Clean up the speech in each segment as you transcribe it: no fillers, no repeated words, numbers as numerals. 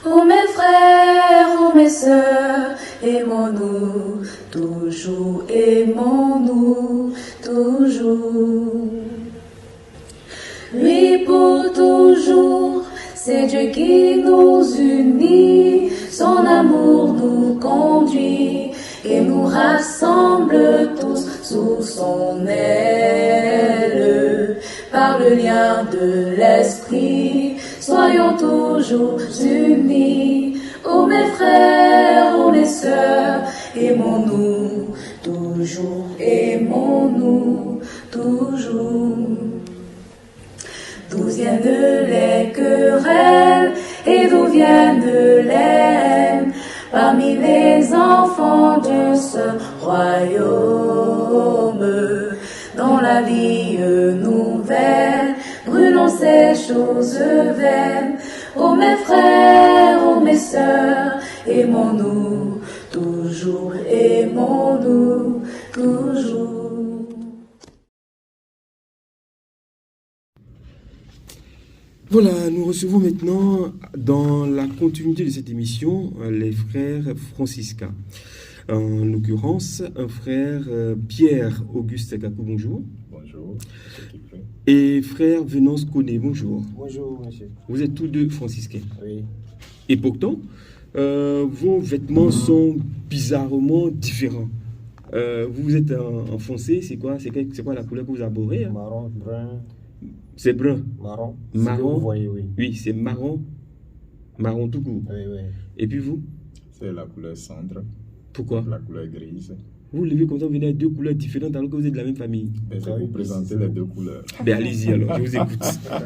Oh mes frères, oh mes sœurs, aimons-nous, toujours aimons-nous, toujours. Lui pour toujours, c'est Dieu qui nous unit, son amour nous conduit et nous rassemble tous sous son aile. Par le lien de l'esprit, soyons toujours unis. Oh mes frères, oh mes sœurs, aimons-nous, toujours aimons-nous, toujours. D'où viennent les querelles et d'où viennent les haines parmi les enfants de ce royaume? Dans la vie nouvelle, brûlons ces choses vaines. Oh mes frères, oh mes sœurs, aimons-nous, toujours aimons-nous, toujours. Voilà, nous recevons maintenant, dans la continuité de cette émission, les frères franciscains. En l'occurrence, un frère Pierre-Auguste Gakou, bonjour. Bonjour, Et frère Venance Koné, bonjour. bonjour, monsieur. Vous êtes tous deux franciscains. Oui. Et pourtant, vos vêtements sont bizarrement différents. Vous êtes en foncé, c'est quoi la couleur que vous abhorrez, hein? Marron, brun, C'est brun. marron. Marron. C'est que vous voyez, oui. Oui, c'est marron. Marron tout court. Oui, oui. Et puis vous, C'est la couleur cendre, pourquoi? la couleur grise. Vous levez comme ça, vous venez avec deux couleurs différentes alors que vous êtes de la même famille. Mais je vais vous présenter les deux couleurs. Ben allez-y alors, je vous écoute.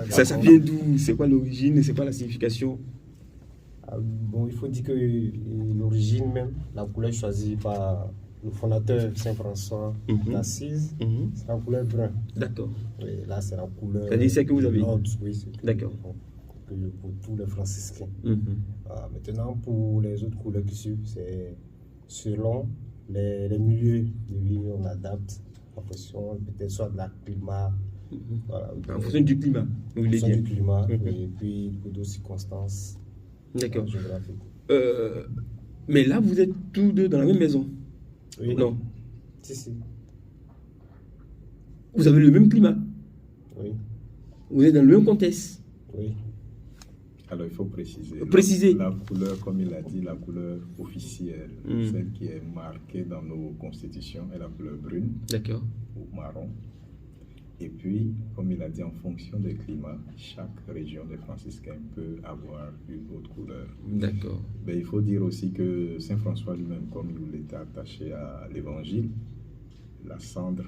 Ça vient d'où? C'est quoi l'origine? C'est quoi la signification? Ah, bon, il faut dire que l'origine même, la couleur choisie par le fondateur Saint-François d'Assise, Mhm. c'est la couleur brun. D'accord. Oui, là, c'est la couleur. C'est-à-dire celle que vous avez? l'ordre, oui, c'est D'accord. pour tous les franciscains. Mhm. Maintenant, pour les autres couleurs qui suivent, c'est selon les milieux de vie, on adapte en fonction peut-être soit de la climat, voilà, En fonction du climat, vous en voulez fonction dire. du climat, Mhm. et puis pour d'autres circonstances D'accord. géographiques. Mais là, vous êtes tous deux dans la même maison. Oui. Non. Si. Vous avez le même climat. Oui. Vous êtes dans le même contexte. Oui. Alors il faut préciser. Préciser. La couleur, comme il a dit, la couleur officielle, Mm. celle qui est marquée dans nos constitutions, est la couleur brune D'accord. ou marron. Et puis, comme il a dit, en fonction des climats, chaque région des franciscains peut avoir une autre couleur. D'accord. Mais il faut dire aussi que Saint François lui-même, comme il était attaché à l'évangile, la cendre,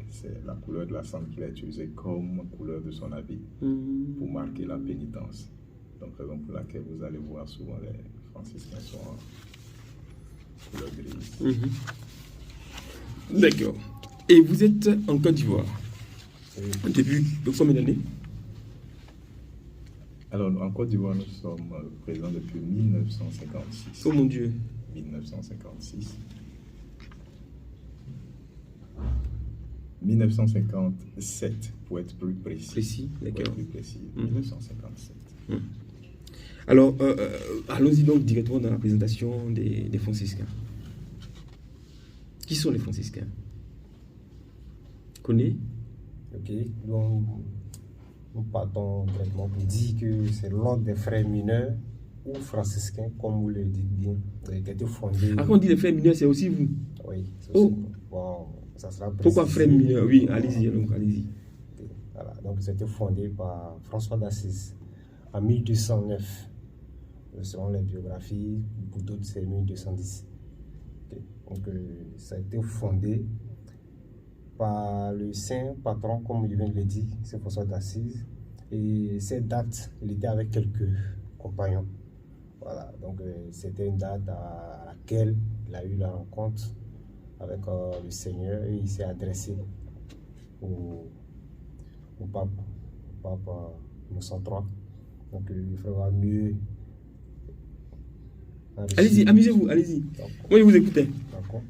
c'est la couleur de la cendre qu'il a utilisée comme couleur de son habit pour marquer la pénitence. Donc, raison pour laquelle vous allez voir souvent les franciscains sont en couleur grise. D'accord. Et vous êtes en Côte d'Ivoire Oui. depuis combien d'années? Alors, en Côte d'Ivoire, nous sommes présents depuis 1956. Oh mon Dieu. 1956. 1957, pour être plus précis. Précis, Pour être d'accord. plus précis, Mhm. 1957. Alors, allons-y donc directement dans la présentation des franciscains. Qui sont les franciscains? Connais? Ok. Donc, nous partons directement pour dire que c'est l'ordre des frères mineurs ou franciscains, comme vous le dites bien, qui a été fondé. Ah, quand on dit les frères mineurs, c'est aussi vous. Oui, c'est Oh. aussi nous. Bon, ça sera Pourquoi précisé. frères mineurs? Oui, allez-y, donc allez-y. Voilà, donc c'était fondé par François d'Assise en 1209. Selon les biographies, pour d'autres c'est 1210. Ok. Donc ça a été fondé par le saint patron, comme je viens de le dire, c'est François d'Assise. Et cette date, il était avec quelques compagnons. Voilà, donc c'était une date à laquelle il a eu la rencontre avec le Seigneur et il s'est adressé au pape Innocent III. Donc il faudra mieux. Allez-y, amusez-vous, allez-y. D'accord. Moi, je vous écoutais. D'accord.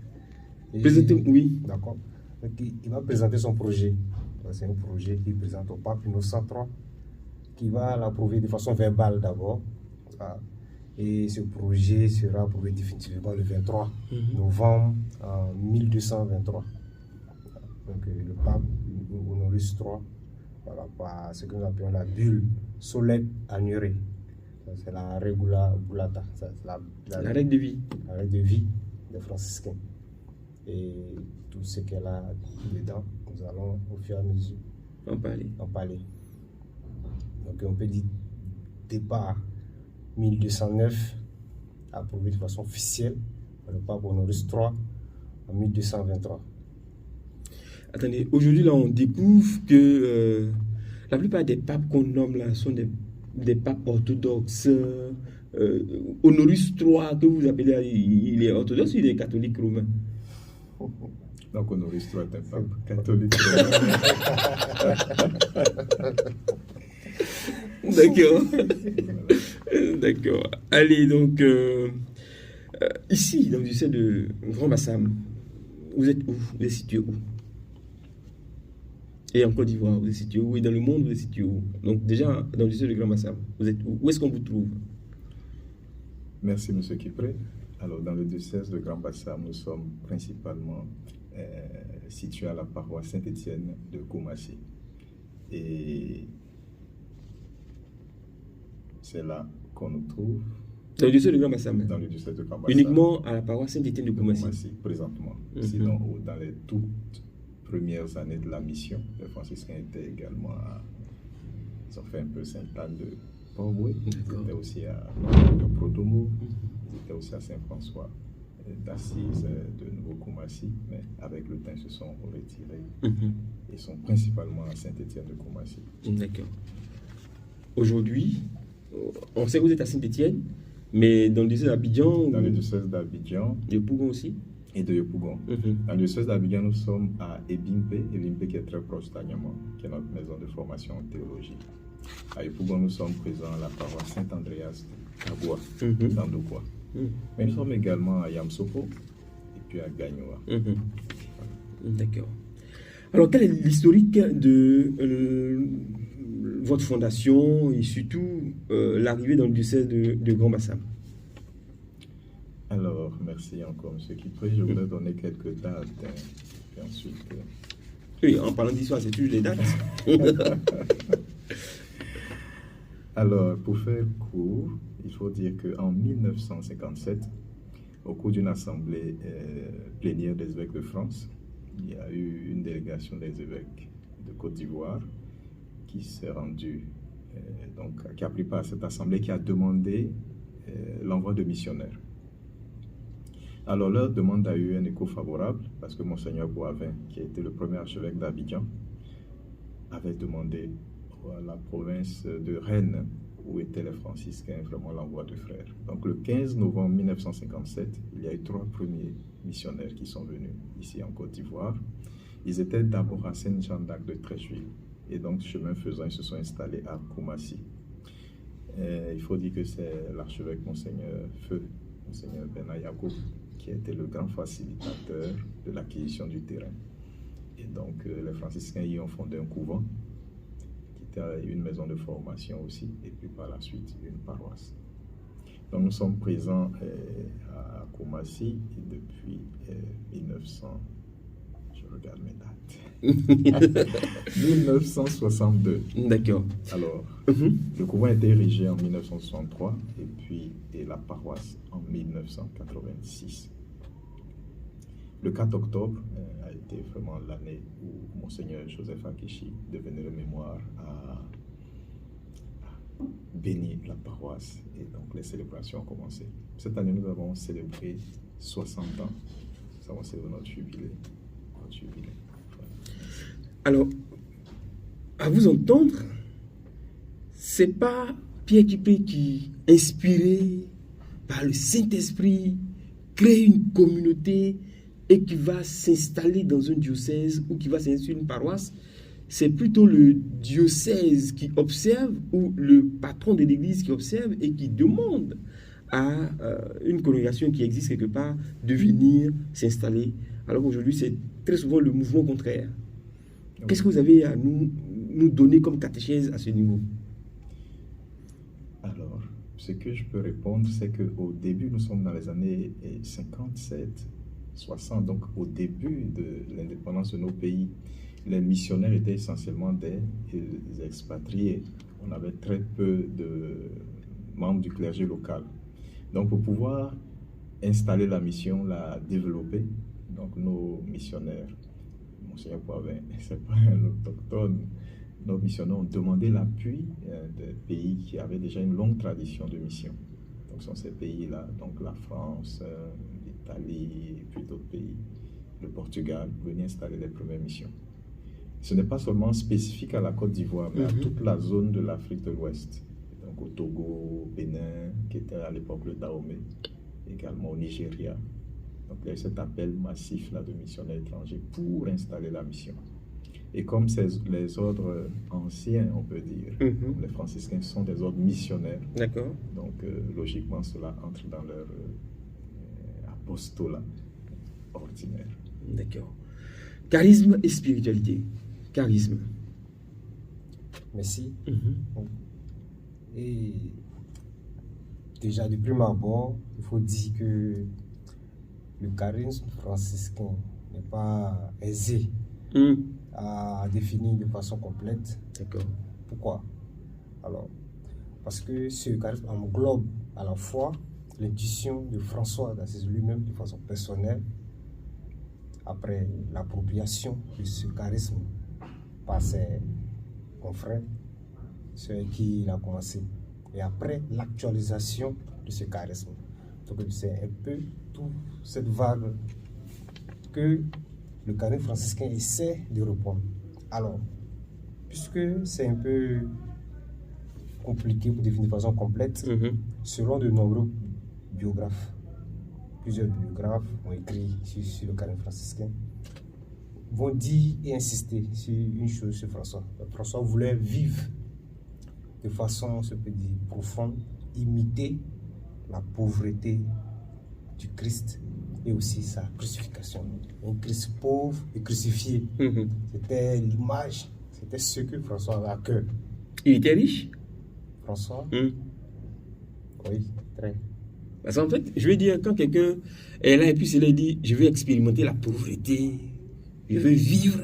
Et- Présentez, oui. D'accord. Donc, il va présenter son projet. C'est un projet qu'il présente au pape Innocent III, qui va l'approuver de façon verbale d'abord. Voilà. Et ce projet sera approuvé définitivement le 23 novembre 1223. Donc le pape Honoris III, voilà, par ce que nous appelons la bulle Solec Annurée. C'est la regula bullata, c'est la règle de vie. La règle de vie des franciscains. Et tout ce qu'elle a dedans, nous allons au fur et à mesure en parler. Donc on peut dire départ 1209, approuvé de façon officielle par le pape Honoris III en 1223. Attendez, aujourd'hui là on découvre que la plupart des papes qu'on nomme là sont des papes orthodoxes. Honoris III que vous appelez, il est orthodoxe ou il est catholique romain? Donc Honoris III est un pape catholique romain. D'accord. D'accord. Allez, donc, ici, dans le diocèse de Grand-Bassam, vous êtes où? Vous êtes situé où? Et en Côte d'Ivoire, vous êtes situé où? Et dans le monde, vous êtes situé où? Donc, déjà, dans le diocèse de Grand-Bassam, vous êtes où? Où est-ce qu'on vous trouve? Merci, M. Kipré. Alors, dans le diocèse de Grand-Bassam, nous sommes principalement situés à la paroisse Saint-Étienne de Koumassi. Et c'est là qu'on nous trouve. Dans le diocèse de Grand-Bassam? Dans le diocèse de Grand-Bassam. Uniquement à la paroisse Saint-Étienne de Koumassi? Présentement. Sinon, dans les toutes premières années de la mission, les franciscains étaient également ils ont fait un peu Sainte-Anne de Port-Boué, ils étaient aussi à Protomo, ils étaient aussi à Saint-François d'Assise de Nouveau-Koumassi, mais avec le temps, ils se sont retirés et sont principalement à Saint-Étienne de Koumassi. D'accord. Aujourd'hui, on sait que vous êtes à Saint-Étienne, mais dans le diocèse d'Abidjan... Dans le diocèse d'Abidjan. De Yopougon aussi? Et de Yopougon. Dans le diocèse d'Abidjan, nous sommes à Ebimpe qui est très proche d'Agnamon, qui est notre maison de formation en théologie. À Yopougon, nous sommes présents à la paroisse Saint-Andreas de Kaboua, dans Dokwa. Mais nous sommes également à Yamsoko et puis à Gagnoa. D'accord. Alors, quel est l'historique de votre fondation et surtout l'arrivée dans le diocèse de Grand-Bassam? Alors, merci encore, M. Kipré. Je voudrais donner quelques dates. Et ensuite... Oui, en parlant d'histoire, c'est toujours les dates. Alors, pour faire court, il faut dire qu'en 1957, au cours d'une assemblée plénière des évêques de France, il y a eu une délégation des évêques de Côte d'Ivoire qui s'est rendue, qui a pris part à cette assemblée, qui a demandé l'envoi de missionnaires. Alors leur demande a eu un écho favorable parce que Monseigneur Boivin, qui a été le premier archevêque d'Abidjan, avait demandé à la province de Rennes, où étaient les franciscains, vraiment l'envoi de frères. Donc le 15 novembre 1957, il y a eu 3 premiers missionnaires qui sont venus ici en Côte d'Ivoire. Ils étaient d'abord à Saint-Jean-d'Arc de Tréchuil. Et donc, chemin faisant, ils se sont installés à Koumassi. Il faut dire que c'est l'archevêque Monseigneur Feu, Monseigneur Benayago, qui a été le grand facilitateur de l'acquisition du terrain. Et donc, les franciscains y ont fondé un couvent, qui était une maison de formation aussi, et puis par la suite, une paroisse. Donc, nous sommes présents à Koumassi depuis 1900. Je regarde mes dates. 1962. D'accord. Alors, le couvent a été érigé en 1963 et puis la paroisse en 1986. Le 4 octobre a été vraiment l'année où Monseigneur Joseph Akichi, devenu le mémoire, a béni la paroisse et donc les célébrations ont commencé. Cette année, nous avons célébré 60 ans. Nous avons célébré notre jubilé. Alors, à vous entendre, c'est pas Pierre Kipré qui, inspiré par le Saint-Esprit, crée une communauté et qui va s'installer dans un diocèse ou qui va s'installer une paroisse. C'est plutôt le diocèse qui observe ou le patron de l'église qui observe et qui demande à une congrégation qui existe quelque part de venir s'installer. Alors qu'aujourd'hui, c'est très souvent le mouvement contraire. Qu'est-ce que vous avez à nous donner comme catéchèse à ce niveau? Alors, Ce que je peux répondre, c'est qu'au début, nous sommes dans les années 57, 60, donc au début de l'indépendance de nos pays, les missionnaires étaient essentiellement des expatriés. On avait très peu de membres du clergé local. Donc pour pouvoir installer la mission, la développer, donc nos missionnaires, Monseigneur Poivin, c'est pas un autochtone, nos missionnaires ont demandé l'appui des pays qui avaient déjà une longue tradition de mission. Donc ce sont ces pays-là, donc la France, l'Italie, et puis d'autres pays, le Portugal, venaient installer les premières missions. Ce n'est pas seulement spécifique à la Côte d'Ivoire, mais à toute la zone de l'Afrique de l'Ouest. Donc au Togo, au Bénin, qui était à l'époque le Dahomey, également au Nigeria. Donc il y a cet appel massif là, de missionnaires étrangers pour installer la mission. Et comme les ordres anciens, on peut dire, les franciscains sont des ordres missionnaires. D'accord. Donc logiquement, cela entre dans leur apostolat ordinaire. D'accord. Charisme et spiritualité. Charisme. Merci. Et déjà, de prime abord, il faut dire que le charisme franciscain n'est pas aisé à définir de façon complète. D'accord. Pourquoi? Alors, parce que ce charisme englobe à la fois l'intuition de François d'Assise lui-même de façon personnelle, après l'appropriation de ce charisme par ses confrères, ceux avec qui il a commencé, et après l'actualisation de ce charisme. Donc c'est un peu toute cette vague que le charisme franciscain essaie de répondre. Alors, puisque c'est un peu compliqué pour définir de façon complète, selon de nombreux biographes, plusieurs biographes ont écrit sur le charisme franciscain, vont dire et insister sur une chose sur François. François voulait vivre de façon, se peut dire, profonde, imiter la pauvreté du Christ et aussi sa crucifixion. Un Christ pauvre et crucifié. C'était l'image, c'était ce que François avait à cœur. Il était riche? François? Oui, très. Parce qu'en fait, je veux dire, quand quelqu'un est là et puis il dit, je veux expérimenter la pauvreté, je veux vivre,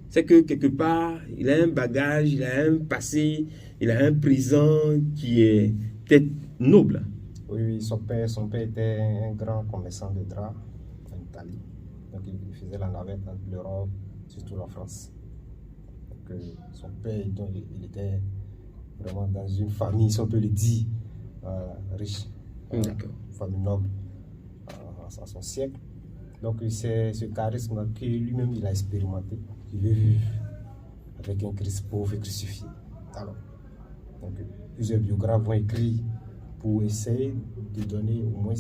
c'est que quelque part, il a un bagage, il a un passé, il a un présent qui est peut-être noble. Oui, son père était un grand commerçant de draps en Italie. Donc il faisait la navette entre l'Europe, surtout la France. Donc son père, il était vraiment dans une famille, si on peut le dire, riche. D'accord. Famille noble à son siècle. Donc c'est ce charisme que lui-même il a expérimenté. Il veut vivre avec un Christ pauvre et crucifié. Alors, donc, plusieurs biographes vont écrire pour essayer de donner au moins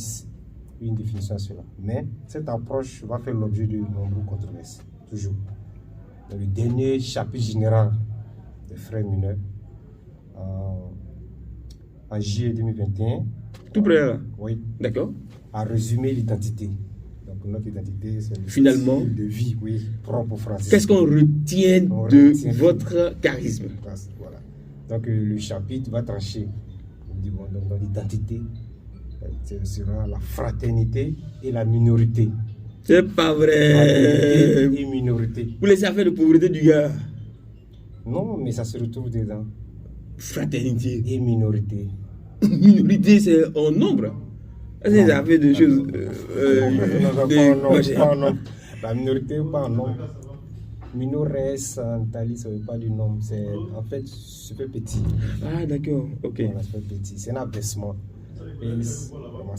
une définition à cela. Mais cette approche va faire l'objet de nombreuses controverses, toujours. Dans le dernier chapitre général des Frères mineurs, en juillet 2021, tout près là? Oui. D'accord. A résumé l'identité. Donc notre identité, c'est le finalement style de vie, oui, propre au franciscain. Qu'est-ce qu'on retient de votre charisme? Voilà. Donc le chapitre va trancher. On dit, bon, dans l'identité, ce sera la fraternité et la minorité. C'est pas vrai. Fraternité et minorité. Vous laissez affaire de pauvreté du gars? Non, mais ça se retrouve dedans. Fraternité et minorité. Minorité, c'est en nombre. C'est des affaires de choses. Pas en nombre. La minorité, pas en nombre. Minores en Italie, ça ne veut pas du nombre. C'est en fait super petit. Ah, d'accord. Ok. Voilà, super petit. C'est un abaissement. Et vraiment,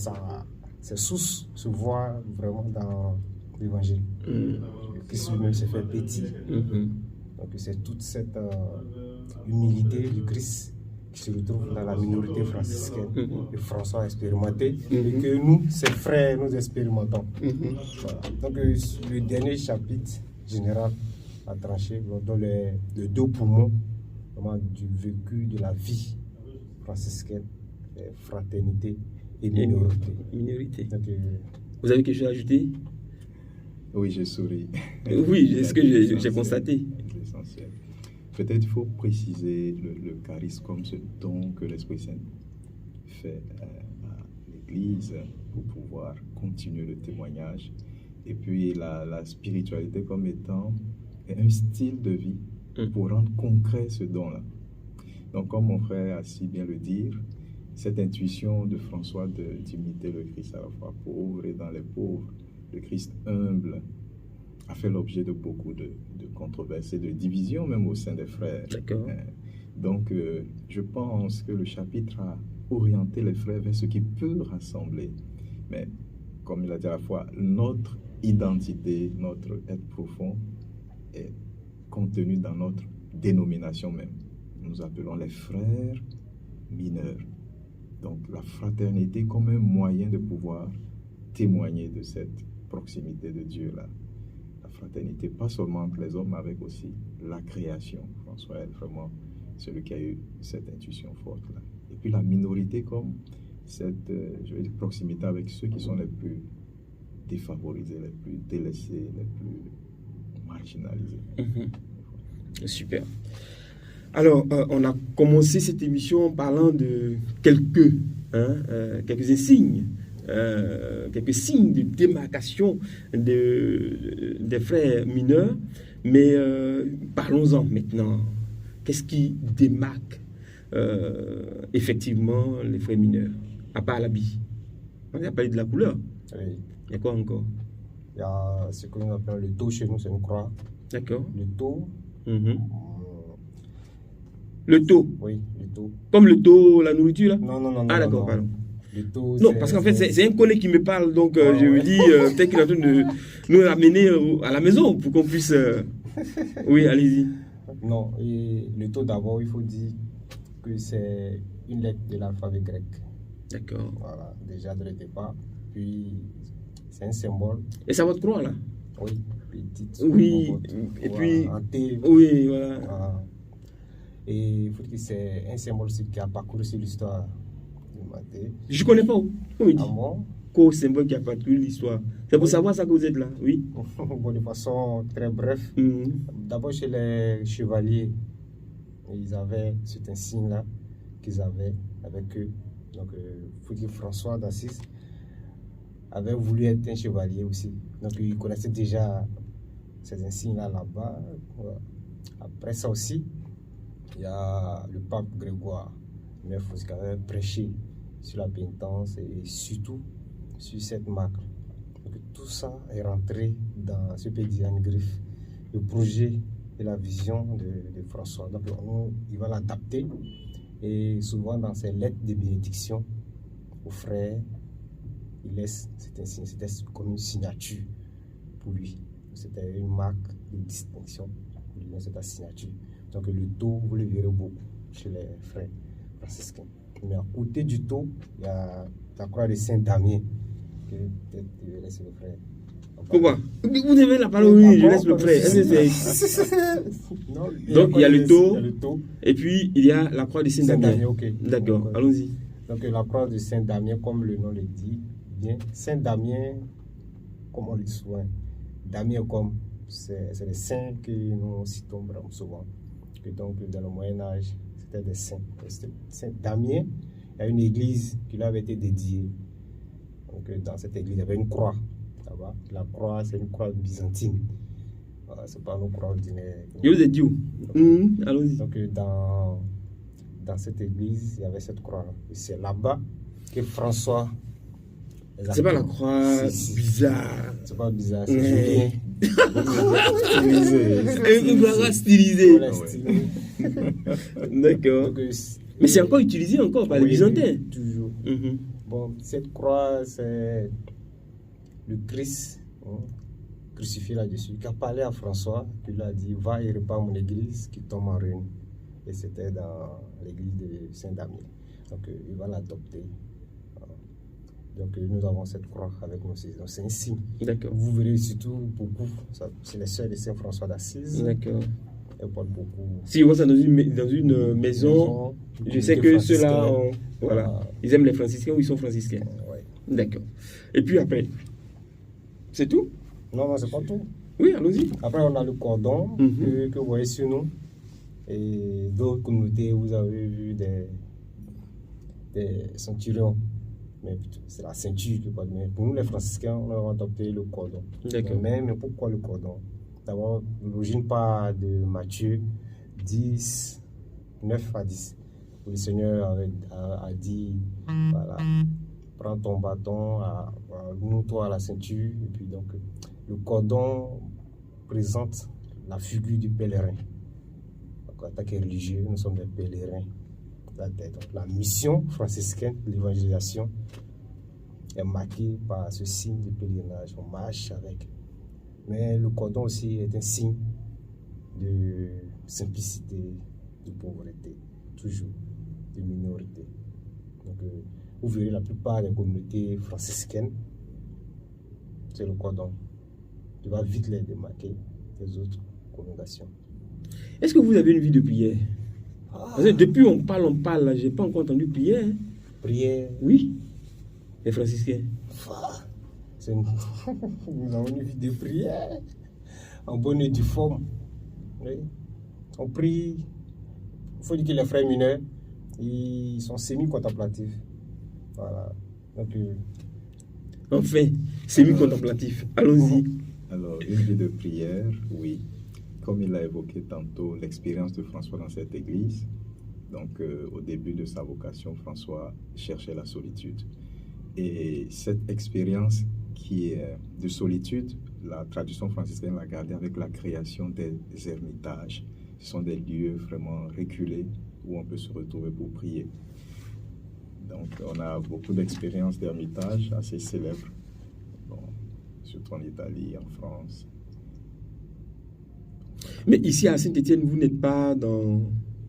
ces sources se voient vraiment dans l'évangile. Le Christ lui-même se fait petit. Donc, c'est toute cette humilité du Christ qui se retrouve dans la minorité franciscaine que François a expérimenté et que nous, ses frères, nous expérimentons. Voilà. Donc le dernier chapitre général a tranché dans les deux poumons du vécu de la vie franciscaine, fraternité et minorité. Donc, vous avez quelque chose à ajouter? Oui, je souris. Oui, c'est ce que j'ai constaté. L'essentiel. Peut-être il faut préciser le charisme comme ce don que l'Esprit Saint fait à l'Église pour pouvoir continuer le témoignage. Et puis la spiritualité comme étant un style de vie pour rendre concret ce don-là. Donc, comme mon frère a si bien le dire, cette intuition de François d'imiter le Christ à la fois pauvre et dans les pauvres, le Christ humble, a fait l'objet de beaucoup de controverses et de divisions même au sein des frères. D'accord. Donc, je pense que le chapitre a orienté les frères vers ce qui peut rassembler. Mais, comme il a dit à la fois, notre identité, notre être profond est contenu dans notre dénomination même. Nous appelons les frères mineurs. Donc, la fraternité comme un moyen de pouvoir témoigner de cette proximité de Dieu-là. La fraternité, pas seulement entre les hommes, mais avec aussi la création. François est vraiment celui qui a eu cette intuition forte-là. Et puis la minorité comme cette proximité avec ceux qui sont les plus défavorisés, les plus délaissés, les plus marginalisés. Super. Alors, on a commencé cette émission en parlant de quelques insignes, quelques signes de démarcation des frères mineurs. Mais parlons-en maintenant. Qu'est-ce qui démarque effectivement les frères mineurs, à part l'habit? On a parlé de la couleur. Oui. Il y a quoi encore? Il y a ce que nous appelons le tau chez nous, c'est une croix. D'accord. Le tau. Le tau. Oui, le tau. Comme le tau, la nourriture là? Non. Ah d'accord, pardon. Le tau, non, parce qu'en fait, c'est un collègue qui me parle, donc je me dis, peut-être qu'il est en train de nous ramener à la maison pour qu'on puisse... Oui, allez-y. Non, et le tau d'abord, il faut dire que c'est une lettre de l'alphabet grec. D'accord. Voilà, déjà de le départ. Puis, c'est un symbole. Et c'est votre croix là? Oui, petite. Oui, et puis... Un T. Oui, voilà. Et il faut dire que c'est un symbole qui a parcouru sur l'histoire de Maté. Je ne connais pas où. Ah bon? Quel symbole qui a parcouru l'histoire? C'est pour savoir ça que vous êtes là, oui? Bon, de façon très bref. D'abord, chez les chevaliers, ils avaient cet insigne-là qu'ils avaient avec eux. Donc, il faut dire que François d'Assise avait voulu être un chevalier aussi. Donc, il connaissait déjà ces insignes-là là-bas. Voilà. Après ça aussi, il y a le pape Grégoire IX qui avait prêché sur la pénitence et surtout sur cette marque. Donc, tout ça est rentré dans ce petit griffe, le projet et la vision de François. Donc, il va l'adapter et souvent dans ses lettres de bénédiction aux frères, il laisse cet insigne, c'était comme une signature pour lui. C'était une marque de distinction pour lui, c'était la signature. Donc le tau, vous le verrez beaucoup chez les frères franciscains. Mais à côté du tau, il y a la croix de Saint-Damien. Que peut-être je vais laisser le frère. Pourquoi? Vous devez la parole, oui, je laisse le frère. Donc il y a le tau, et puis il y a la croix de Saint-Damien. Okay. D'accord, allons-y. Donc la croix de Saint-Damien, comme le nom le dit bien, Saint-Damien, comme on le dit souvent, Damien comme c'est les saints que nous citons vraiment souvent. Et donc dans le Moyen-Âge, c'était des saints. Saint-Damien, il y a une église qui lui avait été dédiée. Donc dans cette église, il y avait une croix. Là-bas. La croix, c'est une croix byzantine. Voilà, c'est pas une croix ordinaire. Je vous ai dit où? Allons-y. Donc dans cette église, il y avait cette croix. Et c'est là-bas que François... C'est pas la croix bizarre. C'est pas bizarre, c'est Julien. Une croix stylisée. D'accord. Mais c'est encore utilisé encore par les Byzantins. Toujours. Bon, cette croix, c'est le Christ crucifié là-dessus, qui a parlé à François, qui lui a dit, va et répare mon église qui tombe en ruine. Et c'était dans l'église de Saint-Damien. Donc il va l'adopter. Donc nous avons cette croix avec nous, c'est un signe. D'accord. Vous verrez surtout beaucoup, c'est les sœurs de Saint-François d'Assise. D'accord. Elles portent beaucoup. Si on voit ça dans une maison, je sais que ceux-là, voilà, ils aiment les franciscains ou ils sont franciscains. Ouais. D'accord. Et puis après, c'est tout? Non, c'est pas tout. Oui, allons-y. Après, on a le cordon que vous voyez sur nous. Et d'autres communautés, vous avez vu des centurions. Mais c'est la ceinture du cordon. Mais pour nous, les franciscains, on a adopté le cordon. D'accord. Mais pourquoi le cordon? D'abord, l'origine part de Matthieu 10, 9 à 10. Où le Seigneur a dit, voilà, prends ton bâton, noue-toi à la ceinture. Et puis donc, le cordon présente la figure du pèlerin. Donc, en tant que religieux, nous sommes des pèlerins. Donc, la mission franciscaine de l'évangélisation est marquée par ce signe de pèlerinage. On marche avec. Mais le cordon aussi est un signe de simplicité, de pauvreté, toujours de minorité. Donc, vous verrez la plupart des communautés franciscaines, c'est le cordon. Tu vas vite les démarquer des autres congrégations. Est-ce que vous avez une vie de prière? Parce que depuis on parle, là, je n'ai pas encore entendu prière. Hein? Prière? Oui, les franciscains. Nous avons une vie de prière en bonne et due forme. Oui. On prie. Il faut dire que les frères mineurs, ils sont semi-contemplatifs. Voilà. Donc, enfin, semi-contemplatif. Allons-y. Alors, une vie de prière, oui. Comme il l'a évoqué tantôt, l'expérience de François dans cette église. Donc, au début de sa vocation, François cherchait la solitude. Et cette expérience qui est de solitude, la tradition franciscaine l'a gardée avec la création des ermitages. Ce sont des lieux vraiment reculés où on peut se retrouver pour prier. Donc, on a beaucoup d'expériences d'ermitage assez célèbres, surtout en Italie, en France. Mais ici à Saint-Étienne, vous n'êtes pas dans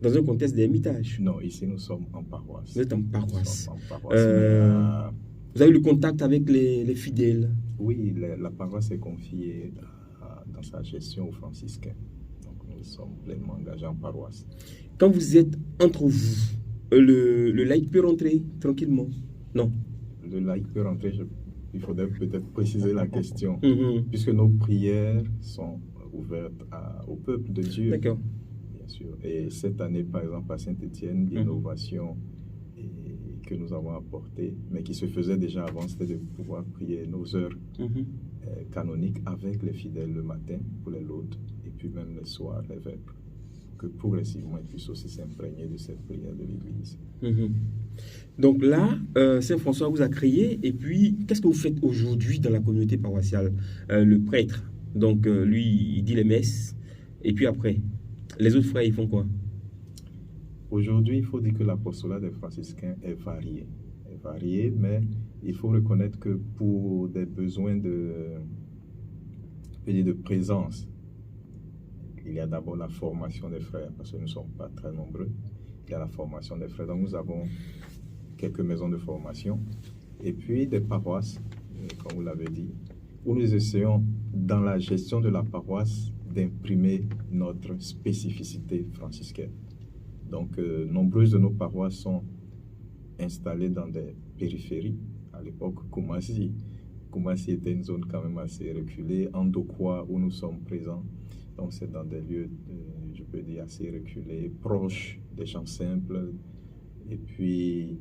un contexte d'ermitage? Non, ici nous sommes en paroisse. Vous êtes en paroisse. Vous avez le contact avec les fidèles? Oui, la paroisse est confiée dans sa gestion aux franciscains. Donc nous sommes pleinement engagés en paroisse. Quand vous êtes entre vous, le laïc peut rentrer tranquillement? Non. Le laïc peut rentrer, il faudrait peut-être préciser la question, puisque nos prières sont ouvertes au peuple de Dieu. D'accord. Bien sûr. Et cette année, par exemple, à Saint-Étienne, l'innovation que nous avons apportée, mais qui se faisait déjà avant, c'était de pouvoir prier nos heures canoniques avec les fidèles le matin pour les laudes, et puis même le soir, les vêpres, que progressivement ils puissent aussi s'imprégner de cette prière de l'Église. Donc là, Saint-François vous a créé, et puis qu'est-ce que vous faites aujourd'hui dans la communauté paroissiale? Le prêtre, donc lui, il dit les messes, et puis après, les autres frères, ils font quoi? Aujourd'hui, il faut dire que l'apostolat des franciscains est varié, mais il faut reconnaître que pour des besoins de présence, il y a d'abord la formation des frères, parce que nous ne sommes pas très nombreux. Il y a la formation des frères. Donc nous avons quelques maisons de formation, et puis des paroisses, comme vous l'avez dit, où nous essayons, dans la gestion de la paroisse, d'imprimer notre spécificité franciscaine. Donc, nombreuses de nos paroisses sont installées dans des périphéries. À l'époque, Koumassi était une zone quand même assez reculée. Andokwa, où nous sommes présents, donc c'est dans des lieux, je peux dire, assez reculés, proches des gens simples. Et puis,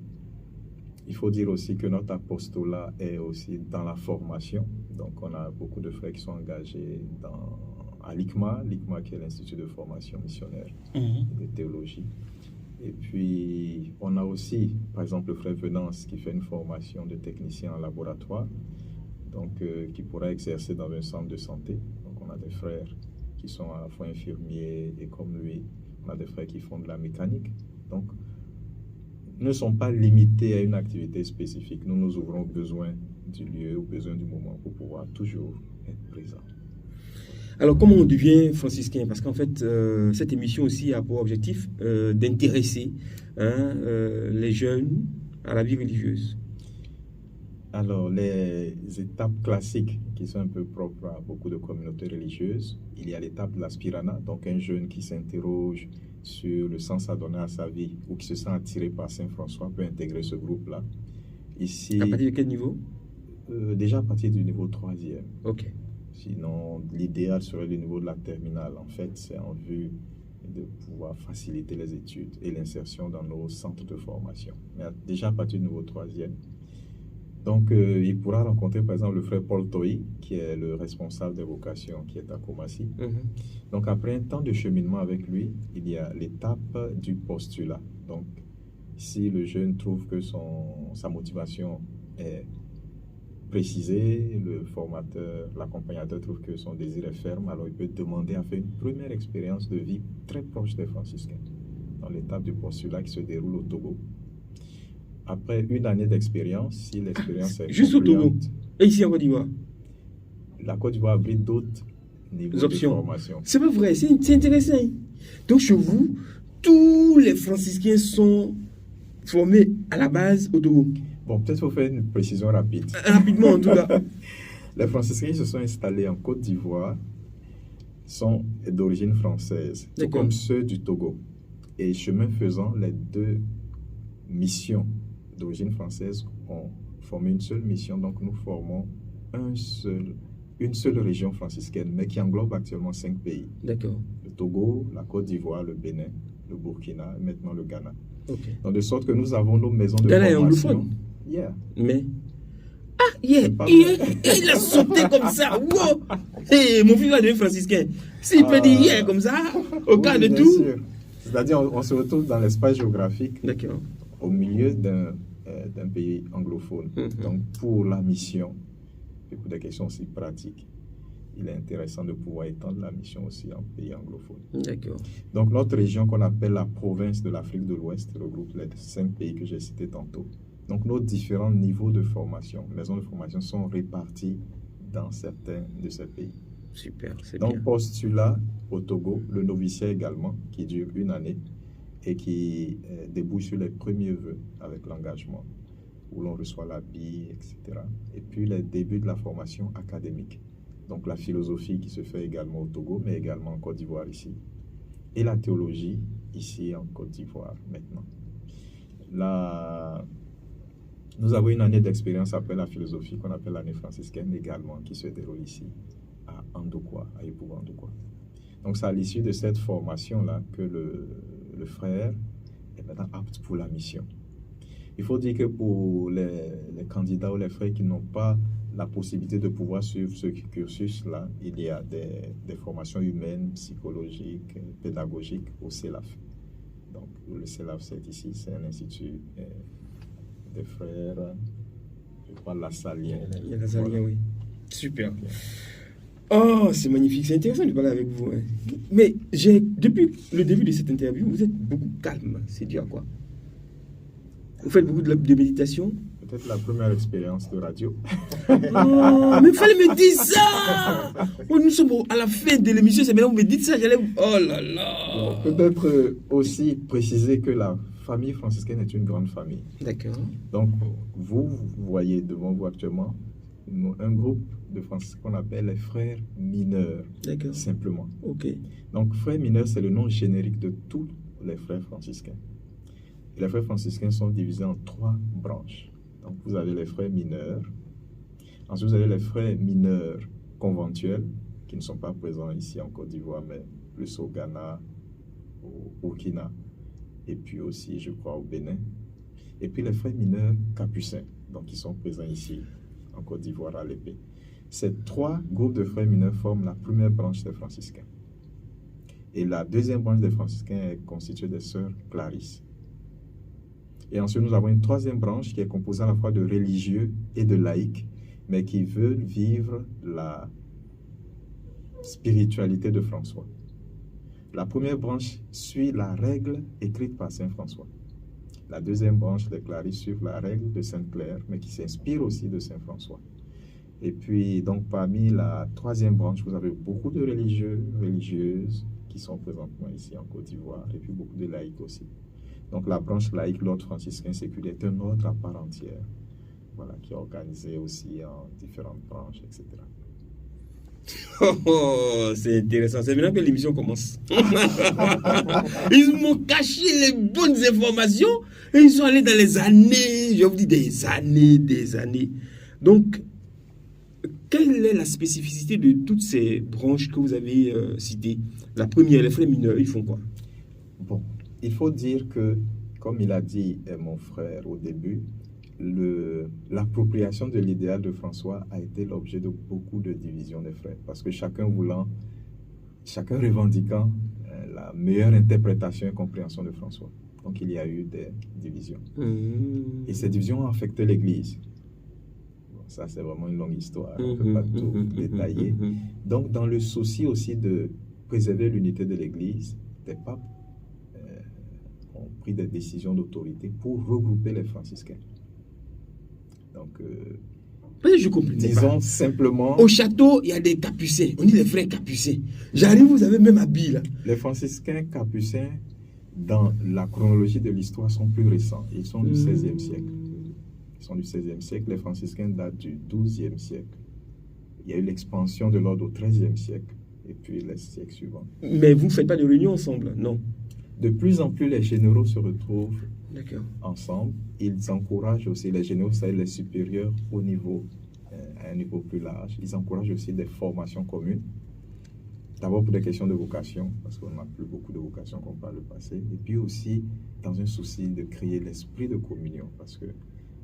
il faut dire aussi que notre apostolat est aussi dans la formation. Donc, on a beaucoup de frères qui sont engagés à l'ICMA qui est l'Institut de formation missionnaire et de théologie. Et puis, on a aussi, par exemple, le frère Venance qui fait une formation de technicien en laboratoire, donc qui pourra exercer dans un centre de santé. Donc, on a des frères qui sont à la fois infirmiers et comme lui, on a des frères qui font de la mécanique. Donc, nous ne sommes pas limités à une activité spécifique. Nous nous ouvrons aux besoins du lieu, aux besoins du moment pour pouvoir toujours être présents. Alors, comment on devient franciscain? Parce qu'en fait, cette émission aussi a pour objectif d'intéresser les jeunes à la vie religieuse. Alors, les étapes classiques qui sont un peu propres à beaucoup de communautés religieuses, il y a l'étape de l'aspirana, donc un jeune qui s'interroge sur le sens à donner à sa vie ou qui se sent attiré par Saint-François peut intégrer ce groupe-là. Ici, à partir de quel niveau? Déjà à partir du niveau 3e. Ok. Sinon, l'idéal serait le niveau de la terminale. En fait, c'est en vue et de pouvoir faciliter les études et l'insertion dans nos centres de formation. Mais déjà à partir du niveau 3e. Donc, il pourra rencontrer par exemple le frère Paul Toy, qui est le responsable des vocations, qui est à Komassi. Donc, après un temps de cheminement avec lui, il y a l'étape du postulat. Donc, si le jeune trouve que sa motivation est précisée, le formateur, l'accompagnateur trouve que son désir est ferme, alors il peut demander à faire une première expérience de vie très proche des franciscains, dans l'étape du postulat qui se déroule au Togo. Après une année d'expérience, si l'expérience est juste concluante, au Togo et ici en Côte d'Ivoire, la Côte d'Ivoire abrite d'autres niveaux de formation. C'est pas vrai, c'est intéressant. Donc chez vous, tous les franciscains sont formés à la base au Togo. Bon, peut-être faut faire une précision rapide. Rapidement en tout cas. Les franciscains qui se sont installés en Côte d'Ivoire sont d'origine française, tout comme ceux du Togo. Et chemin faisant, les deux missions d'origine française ont formé une seule mission, donc nous formons une seule région franciscaine, mais qui englobe actuellement 5 pays. D'accord. Le Togo, la Côte d'Ivoire, le Bénin, le Burkina et maintenant le Ghana. Okay. Donc de sorte que nous avons nos maisons de Ghana formation. Est anglophone. Yeah. Mais il a sauté comme ça. Wow. Hey, mon fils va devenir franciscain. S'il peut dire comme ça, au cas de tout. Sûr. C'est-à-dire on se retrouve dans l'espace géographique. D'accord. Au milieu d'un pays anglophone. Donc, pour la mission, et pour des questions aussi pratiques, il est intéressant de pouvoir étendre la mission aussi en pays anglophone. D'accord. Donc, notre région qu'on appelle la province de l'Afrique de l'Ouest regroupe les 5 pays que j'ai cités tantôt. Donc, nos différents niveaux de formation, maisons de formation, sont répartis dans certains de ces pays. Super, c'est donc, bien. Donc, postulat au Togo, le noviciat également, qui dure 1 année, et qui débouche sur les premiers vœux avec l'engagement, où l'on reçoit la bille, etc. Et puis les débuts de la formation académique. Donc la philosophie qui se fait également au Togo, mais également en Côte d'Ivoire ici. Et la théologie ici en Côte d'Ivoire maintenant. Nous avons une année d'expérience après la philosophie qu'on appelle l'année franciscaine également, qui se déroule ici à Andokwa, à Yopougon-Andokwa. Donc c'est à l'issue de cette formation-là que le frère est maintenant apte pour la mission. Il faut dire que pour les candidats ou les frères qui n'ont pas la possibilité de pouvoir suivre ce cursus-là, il y a des formations humaines, psychologiques, pédagogiques au CELAF. Donc le CELAF, c'est ici, c'est un institut des frères, je crois, Lassalien. Il y a Lassalien, oui. Super. Oh, c'est magnifique, c'est intéressant de parler avec vous. Hein. Mais depuis le début de cette interview, vous êtes beaucoup calme. C'est dû à quoi? Vous faites beaucoup de méditation? Peut-être la première expérience de radio. Oh, mais il fallait me dire ça! Oh, nous sommes à la fin de l'émission, c'est maintenant vous me dites ça, j'allais... Oh là là! Bon, peut-être aussi préciser que la famille franciscaine est une grande famille. D'accord. Donc, vous voyez devant vous actuellement un groupe de franciscains qu'on appelle les frères mineurs. D'accord. Simplement. Ok. Donc, frères mineurs, c'est le nom générique de tous les frères franciscains. Et les frères franciscains sont divisés en 3 branches. Donc, vous avez les frères mineurs. Ensuite, vous avez les frères mineurs conventuels, qui ne sont pas présents ici en Côte d'Ivoire, mais plus au Ghana, au Burkina, et puis aussi, je crois, au Bénin. Et puis les frères mineurs capucins, donc qui sont présents ici en Côte d'Ivoire à l'épée. Ces 3 groupes de frères mineurs forment la première branche des franciscains. Et la deuxième branche des franciscains est constituée des sœurs Clarisse. Et ensuite, nous avons une 3e branche qui est composée à la fois de religieux et de laïcs, mais qui veulent vivre la spiritualité de François. La première branche suit la règle écrite par Saint François. La deuxième branche des Clarisses suit la règle de Sainte Claire, mais qui s'inspire aussi de Saint François. Et puis, donc, parmi la 3e branche, vous avez beaucoup de religieux, religieuses qui sont présentement ici en Côte d'Ivoire, et puis beaucoup de laïcs aussi. Donc, la branche laïque, l'ordre franciscain séculaire, est un ordre à part entière, voilà, qui est organisé aussi en différentes branches, etc. Oh, c'est intéressant. C'est maintenant que l'émission commence. Ils m'ont caché les bonnes informations et ils sont allés dans les années, je vous dis des années. Donc, quelle est la spécificité de toutes ces branches que vous avez citées? La première, les frères mineurs, ils font quoi? Bon, il faut dire que, comme il a dit mon frère au début, l'appropriation de l'idéal de François a été l'objet de beaucoup de divisions des frères, parce que chacun revendiquant la meilleure interprétation et compréhension de François. Donc il y a eu des divisions. Et ces divisions ont affecté l'Église. Bon, ça, c'est vraiment une longue histoire, on ne peut pas tout détailler. Donc dans le souci aussi de préserver l'unité de l'Église, des papes ont pris des décisions d'autorité pour regrouper les franciscains. Donc, je comprends. Disons simplement... Au château, il y a des capucins. On dit les frères capucins. J'arrive, vous avez même habillé là. Les franciscains capucins, dans la chronologie de l'histoire, sont plus récents. Ils sont du XVIe siècle. Ils sont du XVIe siècle. Les franciscains datent du XIIe siècle. Il y a eu l'expansion de l'ordre au XIIIe siècle. Et puis les siècles suivants. Mais vous ne faites pas de réunion ensemble, non? De plus en plus, les généraux se retrouvent ensemble. Ils encouragent aussi, les généraux, c'est les supérieurs au niveau, à un niveau plus large. Ils encouragent aussi des formations communes. D'abord pour des questions de vocation, parce qu'on n'a plus beaucoup de vocations comme par le passé. Et puis aussi dans un souci de créer l'esprit de communion, parce que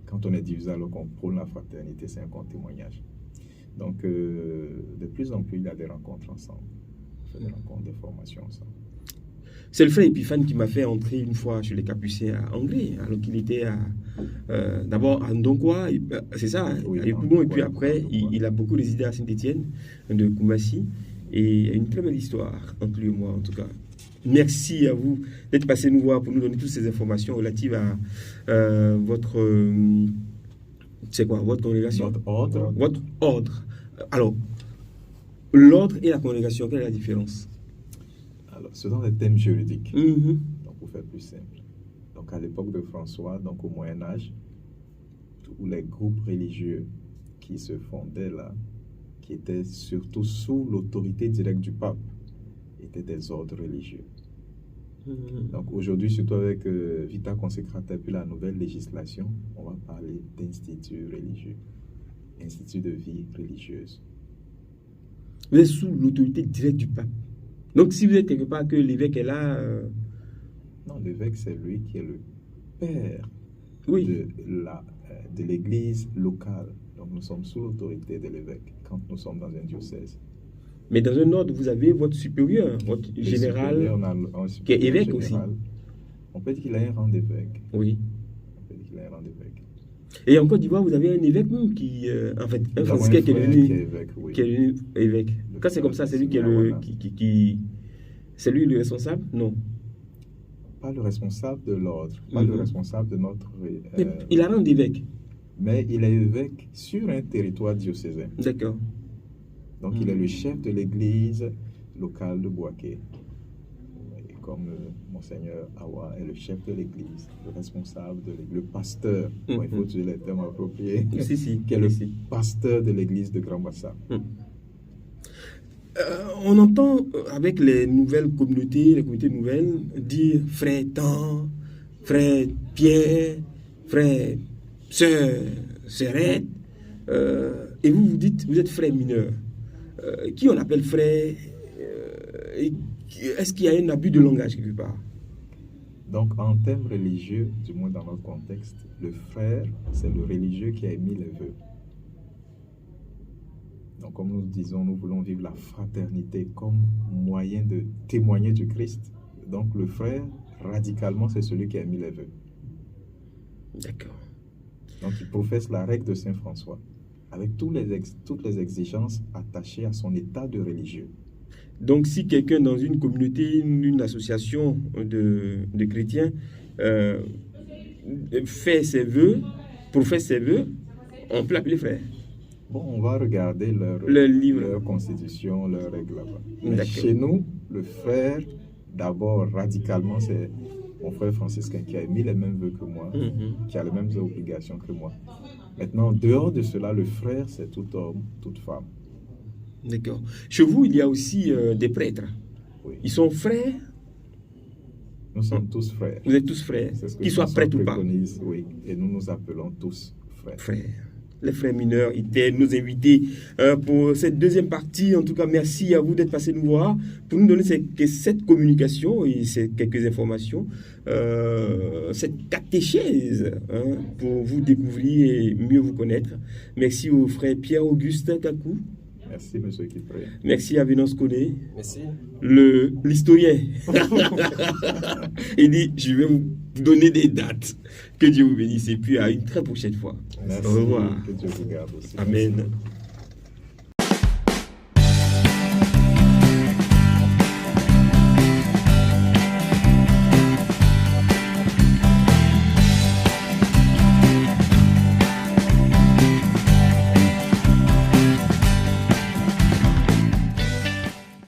quand on est divisé alors qu'on prône la fraternité, c'est un grand témoignage. Donc de plus en plus, il y a des rencontres ensemble. On fait des rencontres, des formations ensemble. C'est le frère Épiphane qui m'a fait entrer une fois chez les Capucins à Anglais, alors qu'il était d'abord à Ndongwa, c'est ça, oui, et puis après, il a beaucoup résidé à Saint-Étienne de Koumassi, et il y a une très belle histoire entre lui et moi en tout cas. Merci à vous d'être passé nous voir pour nous donner toutes ces informations relatives à votre congrégation. Votre ordre. Alors, l'ordre et la congrégation, quelle est la différence? Alors, ce sont des thèmes juridiques. Mm-hmm. Donc, pour faire plus simple. Donc, à l'époque de François, donc au Moyen-Âge, tous les groupes religieux qui se fondaient là, qui étaient surtout sous l'autorité directe du pape, étaient des ordres religieux. Mm-hmm. Donc, aujourd'hui, surtout avec Vita Consecrata et puis la nouvelle législation, on va parler d'instituts religieux, instituts de vie religieuse. Vous êtes sous l'autorité directe du pape. Donc, si vous êtes quelque part que l'évêque est là... Non, l'évêque, c'est lui qui est le père oui. de l'église locale. Donc, nous sommes sous l'autorité de l'évêque quand nous sommes dans un diocèse. Mais dans un ordre, vous avez votre supérieur, votre général, qui est évêque général, aussi. On peut dire qu'il a un rang d'évêque. Oui. On peut dire qu'il a un rang d'évêque. Et en Côte d'Ivoire, vous avez un évêque qui, en fait, un franciscain qui est devenu évêque. Quand c'est comme ça, c'est lui qui est c'est lui le responsable? Non. Pas le responsable de l'ordre, pas le responsable de notre... il a rang d'évêque. Mais il est évêque sur un territoire diocésain. D'accord. Donc il est le chef de l'église locale de Bouaké. Comme Monseigneur Awa est le chef de l'église, le responsable de l'église, le pasteur, bon, il faut utiliser les termes appropriés, qui est le pasteur de l'église de Grand Bassa. On entend avec les nouvelles communautés, les communautés nouvelles, dire frère Tan, frère Pierre, frère Sœurette, et vous vous dites, vous êtes frère mineur. Qui on appelle frère? Est-ce qu'il y a un abus de langage quelque part? Donc, en termes religieux, du moins dans notre contexte, le frère, c'est le religieux qui a émis les vœux. Donc, comme nous disons, nous voulons vivre la fraternité comme moyen de témoigner du Christ. Donc, le frère, radicalement, c'est celui qui a émis les vœux. D'accord. Donc, il professe la règle de Saint François, avec toutes les exigences attachées à son état de religieux. Donc, si quelqu'un dans une communauté, une association de chrétiens fait ses vœux, professe ses vœux, on peut l'appeler frère. Bon, on va regarder leur constitution, leurs règles là-bas. Mais chez nous, le frère, d'abord, radicalement, c'est mon frère franciscain qui a émis les mêmes vœux que moi, qui a les mêmes obligations que moi. Maintenant, dehors de cela, le frère, c'est tout homme, toute femme. D'accord. Chez vous, il y a aussi des prêtres. Oui. Ils sont frères? Nous sommes tous frères. Vous êtes tous frères, qu'ils soient prêtres ou pas? Oui, et nous nous appelons tous frères. Frères. les frères mineurs étaient nos invités pour cette deuxième partie. En tout cas, merci à vous d'être passé nous voir pour nous donner cette communication et ces quelques informations, cette catéchèse, pour vous découvrir et mieux vous connaître. Merci au frère Pierre-Auguste Kakou. Merci, monsieur Kipré. Merci à Venance Koné. Merci. L'historien. Il dit, je vais vous donner des dates. Que Dieu vous bénisse et puis à une très prochaine fois. Merci. Au revoir. Que Dieu vous garde aussi. Amen.